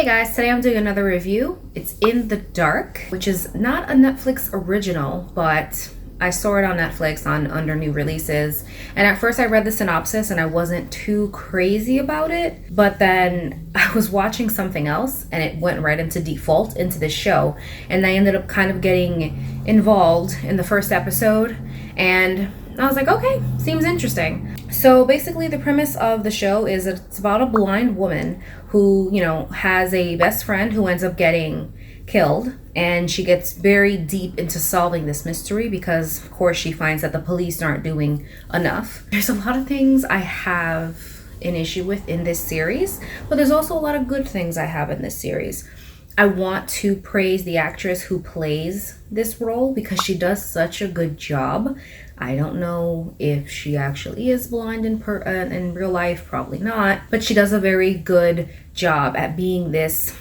Hey guys, today I'm doing another review. It's In the Dark, which is not a Netflix original, but I saw it on Netflix under new releases. And at first I read the synopsis and I wasn't too crazy about it, but then I was watching something else and it went right into default into the show. And I ended up kind of getting involved in the first episode and I was like, okay, seems interesting. So basically the premise of the show is that it's about a blind woman who, has a best friend who ends up getting killed, and she gets very deep into solving this mystery because, of course, she finds that the police aren't doing enough. There's a lot of things I have an issue with in this series, but there's also a lot of good things I have in this series. I want to praise the actress who plays this role because she does such a good job. I don't know if she actually is blind in real life, probably not, but she does a very good job at being this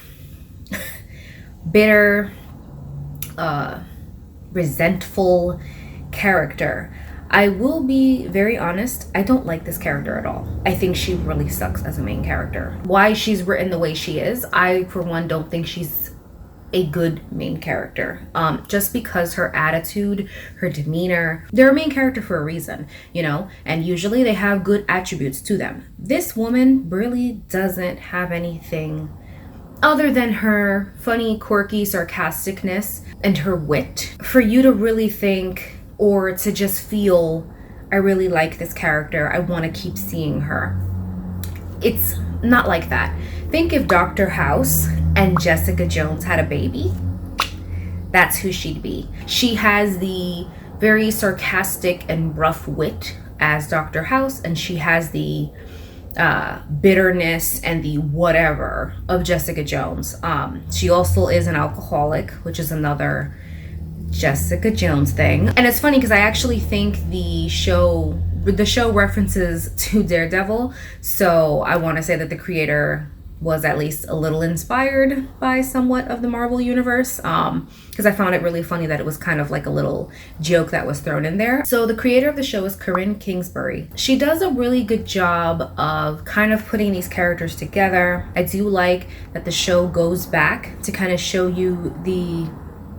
bitter, resentful character. I will be very honest, I don't like this character at all. I think she really sucks as a main character. Why she's written the way she is, I for one don't think she's a good main character. Just because her attitude, her demeanor, they're a main character for a reason, and usually they have good attributes to them. This woman really doesn't have anything other than her funny, quirky sarcasticness and her wit for you to really think or to just feel, I really like this character, I want to keep seeing her. It's not like that. Think if Dr. House and Jessica Jones had a baby, that's who she'd be. She has the very sarcastic and rough wit as Dr. House, and she has the bitterness and the whatever of Jessica Jones. She also is an alcoholic, which is another Jessica Jones thing. And it's funny because I actually think the show references to Daredevil, so I want to say that the creator was at least a little inspired by somewhat of the Marvel universe, because I found it really funny that it was kind of like a little joke that was thrown in there. So the creator of the show is Corinne Kingsbury. She does a really good job of kind of putting these characters together. I do like that the show goes back to kind of show you the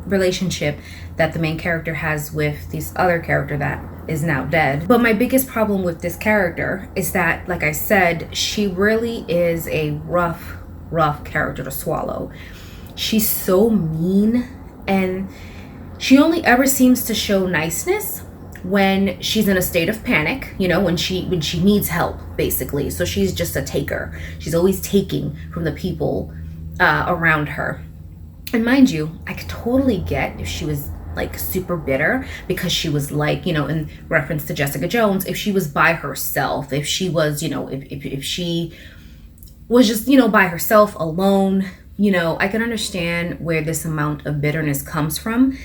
relationship that the main character has with this other character that is now dead. But my biggest problem with this character is that, like I said, she really is a rough character to swallow. She's so mean, and she only ever seems to show niceness when she's in a state of panic, when she needs help, basically. So she's just a taker. She's always taking from the people around her. And mind you, I could totally get if she was like super bitter because she was like, in reference to Jessica Jones, if she was by herself, if she was, if she was just, by herself alone, I can understand where this amount of bitterness comes from.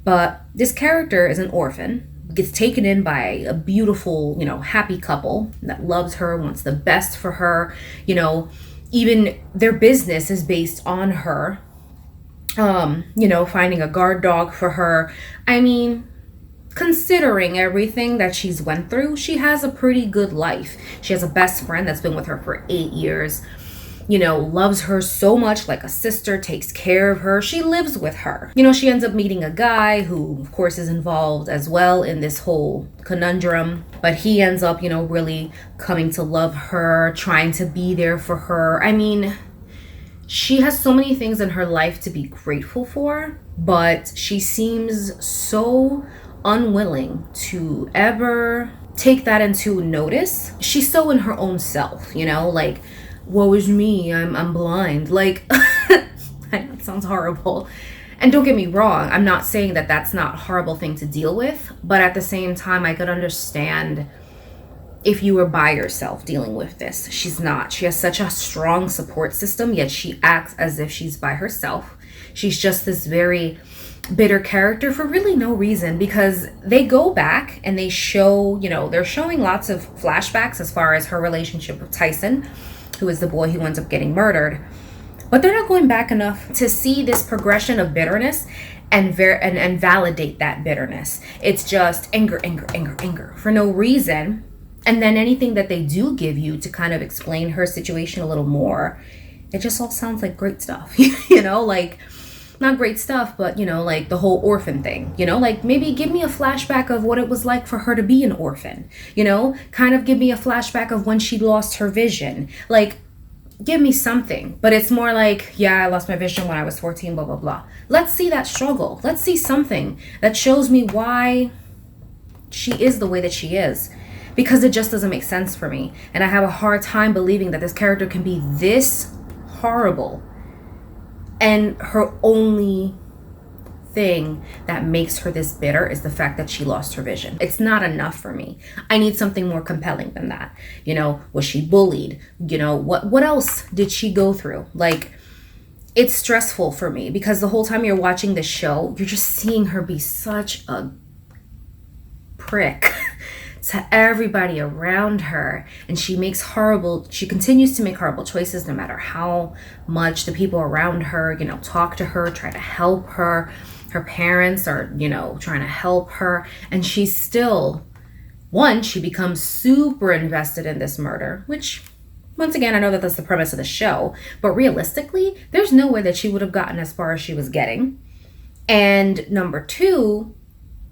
But this character is an orphan, gets taken in by a beautiful, happy couple that loves her, wants the best for her, even their business is based on her. Finding a guard dog for her. I mean, considering everything that she's went through, she has a pretty good life. She has a best friend that's been with her for 8 years, loves her so much like a sister, takes care of her. She lives with her. She ends up meeting a guy who, of course, is involved as well in this whole conundrum, but he ends up, really coming to love her, trying to be there for her. I mean, she has so many things in her life to be grateful for, but she seems so unwilling to ever take that into notice. She's so in her own self, like, woe is me, I'm blind. Like, I know it sounds horrible. And don't get me wrong, I'm not saying that that's not a horrible thing to deal with, but at the same time, I could understand if you were by yourself dealing with this. She's not. She has such a strong support system, yet she acts as if she's by herself. She's just this very bitter character for really no reason, because they go back and they show, they're showing lots of flashbacks as far as her relationship with Tyson, who is the boy who ends up getting murdered. But they're not going back enough to see this progression of bitterness and validate that bitterness. It's just anger for no reason. And then anything that they do give you to kind of explain her situation a little more, it just all sounds like great stuff. You know, like, not great stuff, but, you know, like the whole orphan thing, you know, like maybe give me a flashback of what it was like for her to be an orphan, you know, kind of give me a flashback of when she lost her vision. Like, give me something. But it's more like, yeah, I lost my vision when I was 14, blah, blah, blah. Let's see that struggle. Let's see something that shows me why she is the way that she is. Because it just doesn't make sense for me. And I have a hard time believing that this character can be this horrible. And her only thing that makes her this bitter is the fact that she lost her vision. It's not enough for me. I need something more compelling than that. You know, was she bullied? You know, what else did she go through? Like, it's stressful for me because the whole time you're watching the show, you're just seeing her be such a prick to everybody around her, and she continues to make horrible choices no matter how much the people around her, you know, talk to her, try to help her. Her parents are, you know, trying to help her, and she's still, she becomes super invested in this murder, which, once again, I know that that's the premise of the show, but realistically, there's no way that she would have gotten as far as she was getting. And number two,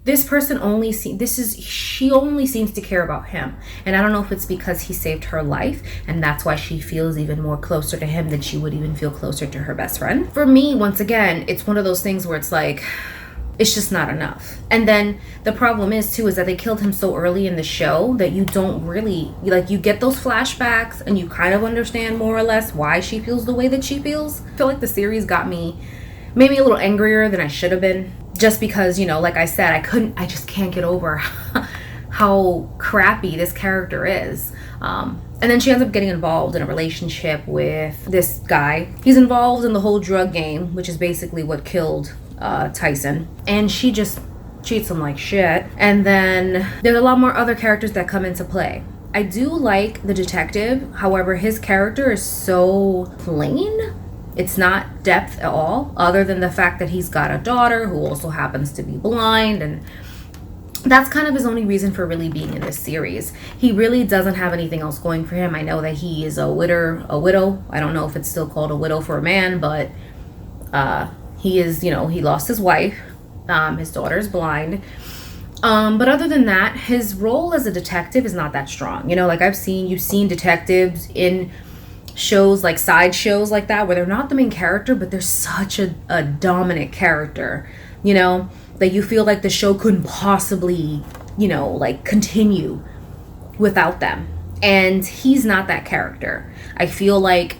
she only seems to care about him. And I don't know if it's because he saved her life and that's why she feels even more closer to him than she would even feel closer to her best friend. For me, once again, it's one of those things where it's like, it's just not enough. And then the problem is that they killed him so early in the show that you don't really, like, you get those flashbacks and you kind of understand more or less why she feels the way that she feels. I feel like the series made me a little angrier than I should have been. Just because, you know, like I said, I just can't get over how crappy this character is. And then she ends up getting involved in a relationship with this guy. He's involved in the whole drug game, which is basically what killed Tyson. And she just treats him like shit. And then there's a lot more other characters that come into play. I do like the detective. However, his character is so plain. It's not depth at all, other than the fact that he's got a daughter who also happens to be blind, and that's kind of his only reason for really being in this series. He really doesn't have anything else going for him. I know that he is a widow. I don't know if it's still called a widow for a man, but he is, you know, he lost his wife. His daughter's blind. But other than that, his role as a detective is not that strong. You know, like you've seen detectives in shows, like side shows like that, where they're not the main character, but they're such a dominant character, you know, that you feel like the show couldn't possibly, you know, like continue without them. And he's not that character. I feel like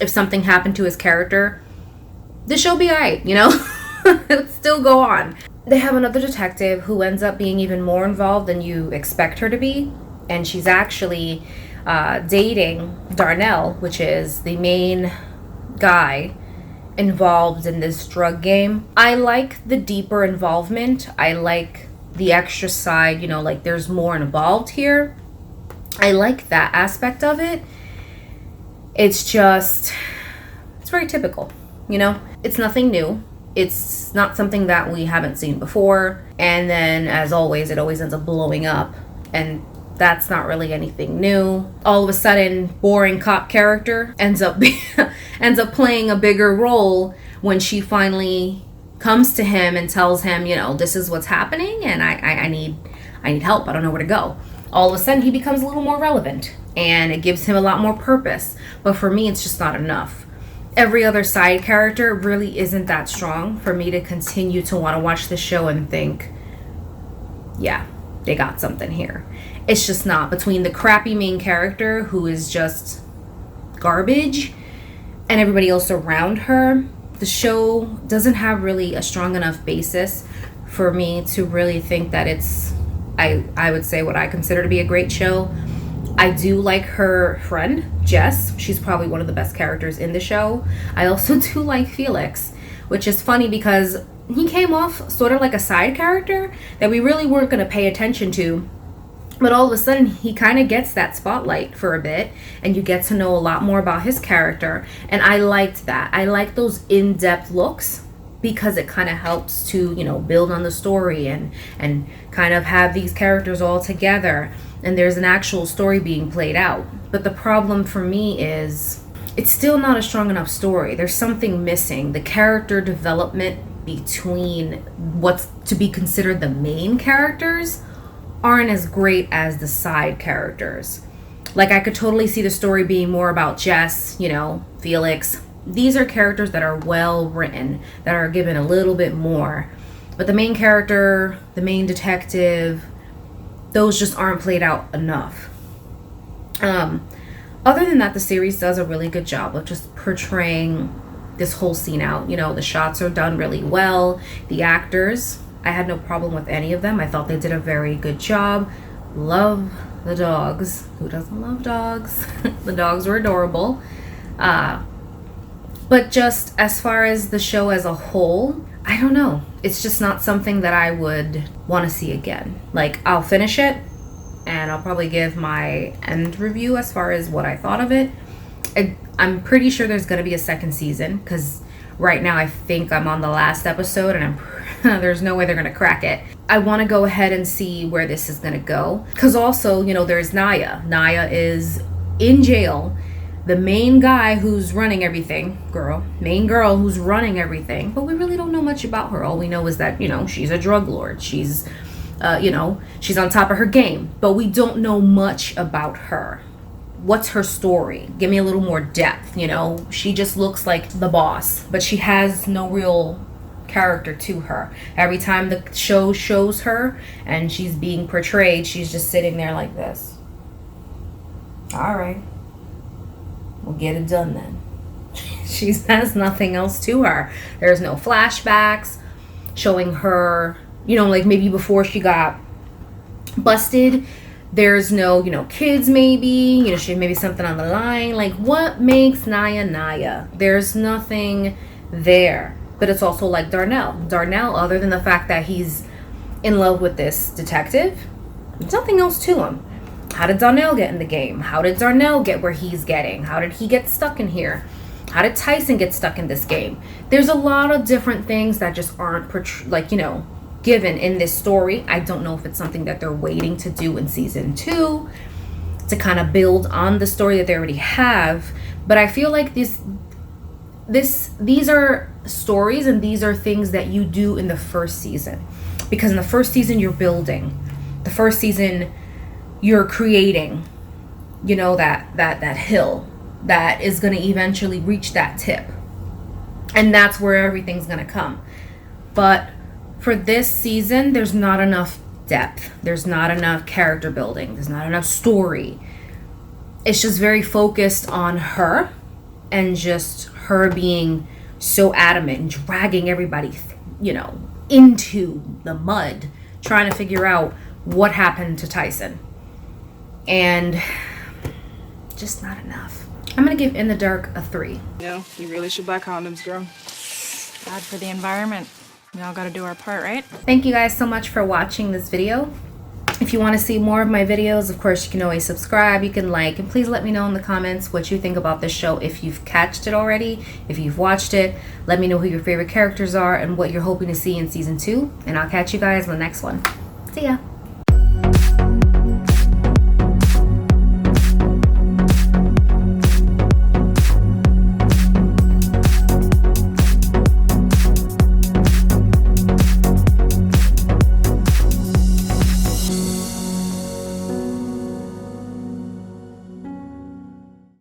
if something happened to his character, the show be alright, you know. It would still go on. They have another detective who ends up being even more involved than you expect her to be, and she's actually dating Darnell, which is the main guy involved in this drug game. I like the deeper involvement. I like the extra side, you know, like there's more involved here. I like that aspect of it. It's very typical, you know? It's nothing new. It's not something that we haven't seen before. And then, as always, it always ends up blowing up. And that's not really anything new. All of a sudden, boring cop character ends up playing a bigger role when she finally comes to him and tells him, you know, this is what's happening and I need help. I don't know where to go. All of a sudden, he becomes a little more relevant and it gives him a lot more purpose. But for me, it's just not enough. Every other side character really isn't that strong for me to continue to want to watch the show and think, yeah, they got something here. It's just not. Between the crappy main character who is just garbage and everybody else around her, the show doesn't have really a strong enough basis for me to really think that it's, I would say, what I consider to be a great show. I do like her friend, Jess. She's probably one of the best characters in the show. I also do like Felix, which is funny because he came off sort of like a side character that we really weren't going to pay attention to. But all of a sudden, he kind of gets that spotlight for a bit, and you get to know a lot more about his character. And I liked that. I like those in-depth looks because it kind of helps to, you know, build on the story and kind of have these characters all together. And there's an actual story being played out. But the problem for me is it's still not a strong enough story. There's something missing. The character development between what's to be considered the main characters aren't as great as the side characters. Like, I could totally see the story being more about Jess, you know, Felix. These are characters that are well written, that are given a little bit more. But the main character, the main detective, those just aren't played out enough. Other than that, the series does a really good job of just portraying this whole scene out. You know, the shots are done really well. The actors, I had no problem with any of them. I thought they did a very good job. Love the dogs. Who doesn't love dogs? The dogs were adorable. But just as far as the show as a whole, I don't know. It's just not something that I would want to see again. Like, I'll finish it, and I'll probably give my end review as far as what I thought of it. I'm pretty sure there's going to be a second season, because right now I think I'm on the last episode, and there's no way they're going to crack it. I want to go ahead and see where this is going to go. Because also, you know, there's Naya. Naya is in jail. The main guy who's running everything, main girl who's running everything, but we really don't know much about her. All we know is that, you know, she's a drug lord. She's, you know, she's on top of her game, but we don't know much about her. What's her story? Give me a little more depth, you know? She just looks like the boss, but she has no real character to her. Every time the show shows her and she's being portrayed, she's just sitting there like this. All right. We'll get it done then. She has nothing else to her. There's no flashbacks showing her, you know, like maybe before she got busted. There's no, you know, kids maybe, you know, she maybe something on the line. Like, what makes Naya Naya? There's nothing there. But it's also like Darnell. Darnell, other than the fact that he's in love with this detective, there's nothing else to him. How did Darnell get in the game? How did Darnell get where he's getting? How did he get stuck in here? How did Tyson get stuck in this game? There's a lot of different things that just aren't, given in this story. I don't know if it's something that they're waiting to do in season 2 to kind of build on the story that they already have. But I feel like these are stories, and these are things that you do in the first season. Because in the first season, you're building. The first season, you're creating, you know, that hill that is going to eventually reach that tip. And that's where everything's going to come. But for this season, there's not enough depth. There's not enough character building. There's not enough story. It's just very focused on her, and just her being so adamant and dragging everybody, you know, into the mud, trying to figure out what happened to Tyson. And just not enough. I'm going to give In the Dark a 3. Yeah, you really should buy condoms, girl. Bad for the environment. We all got to do our part, right? Thank you guys so much for watching this video. If you want to see more of my videos, of course, you can always subscribe, you can like, and please let me know in the comments what you think about this show. If you've catched it already, if you've watched it, let me know who your favorite characters are and what you're hoping to see in season 2. And I'll catch you guys in the next one. See ya.